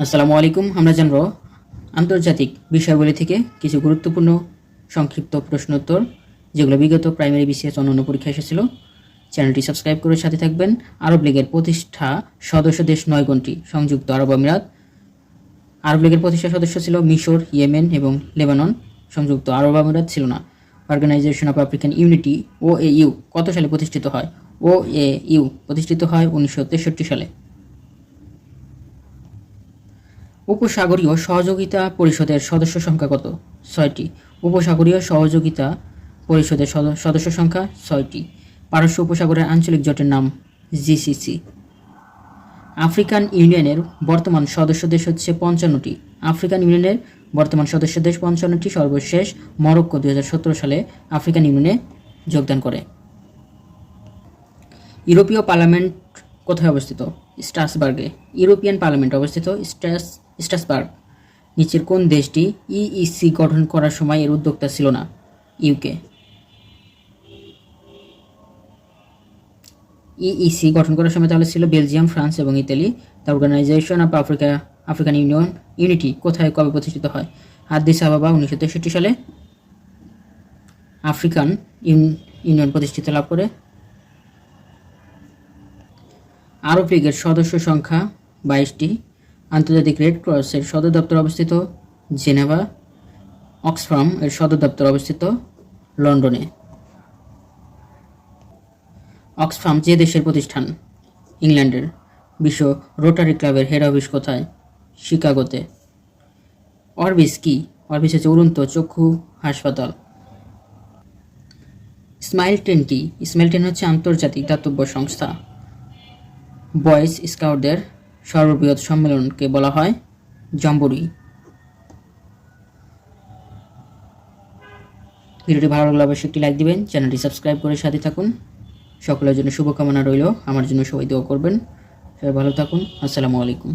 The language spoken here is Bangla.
আসসালামু আলাইকুম। আমরা জানব আন্তর্জাতিক বিষয়গুলি থেকে কিছু গুরুত্বপূর্ণ সংক্ষিপ্ত প্রশ্নোত্তর, যেগুলো বিগত প্রাইমারি বিসিএস অন্যান্য পরীক্ষা এসেছিল। চ্যানেলটি সাবস্ক্রাইব করে সাথে থাকবেন। আরব লীগের প্রতিষ্ঠা সদস্য দেশ 9 কোনটি? সংযুক্ত আরব আমিরাত। আরব লীগের প্রতিষ্ঠা সদস্য ছিল মিশর, ইয়েমেন এবং লেবানন। সংযুক্ত আরব আমিরাত ছিল না। Organisation of African unity OAU কত সালে প্রতিষ্ঠিত হয়? OAU প্রতিষ্ঠিত হয় 1963 সালে। উপসাগরীয় সহযোগিতা পরিষদের সদস্য সংখ্যা কত? 6টি। উপসাগরীয় সহযোগিতা পরিষদের সদস্য সংখ্যা 6টি। পারস্য উপসাগরের আঞ্চলিক জোটের নাম GCC। আফ্রিকান ইউনিয়নের বর্তমান সদস্য দেশ হচ্ছে 55টি। আফ্রিকান ইউনিয়নের বর্তমান সদস্য দেশ 55টি। সর্বশেষ মরক্কো 2017 সালে আফ্রিকান ইউনিয়নে যোগদান করে। ইউরোপীয় পার্লামেন্ট কোথায় অবস্থিত? স্ট্রাসবার্গে। ইউরোপিয়ান পার্লামেন্ট অবস্থিত স্ট্রাসবার্গ। নিচের কোন দেশটি EEC গঠন করার সময় এর উদ্যোক্তা ছিল না? UK। EEC গঠন করার সময় তাহলে ছিল বেলজিয়াম, ফ্রান্স এবং ইতালি। The organisation of African unity কোথায় কবে প্রতিষ্ঠিত হয়? আদিস আবাবা 1963 সালে আফ্রিকান ইউনিয়ন প্রতিষ্ঠিত লাভ করে। আরব লীগের সদস্য সংখ্যা 22টি। আন্তর্জাতিক রেড ক্রসের সদর দপ্তর অবস্থিত জেনেভা। অক্সফাম এর সদর দপ্তর অবস্থিত লন্ডনে। অক্সফাম যে দেশের প্রতিষ্ঠান? ইংল্যান্ডের। বিশ্ব রোটারি ক্লাবের হেড অফিস কোথায়? শিকাগোতে। অরবিস কি? অরবিস হচ্ছে উড়ন্ত চক্ষু হাসপাতাল। স্মাইল টেন কি? স্মাইল টেন হচ্ছে আন্তর্জাতিক দাতব্য সংস্থা। বয়েজ স্কাউটদের সর্ববৃহৎ সম্মেলনকে বলা হয় জম্বুরি। ভিডিওটি ভালো লাগলে অবশ্যই একটি লাইক দিবেন, চ্যানেলটি সাবস্ক্রাইব করে সাথে থাকুন। সকলের জন্য শুভকামনা রইল, আমার জন্য সবাই দোয়া করবেন। সবাই ভালো থাকুন। আসসালামু আলাইকুম।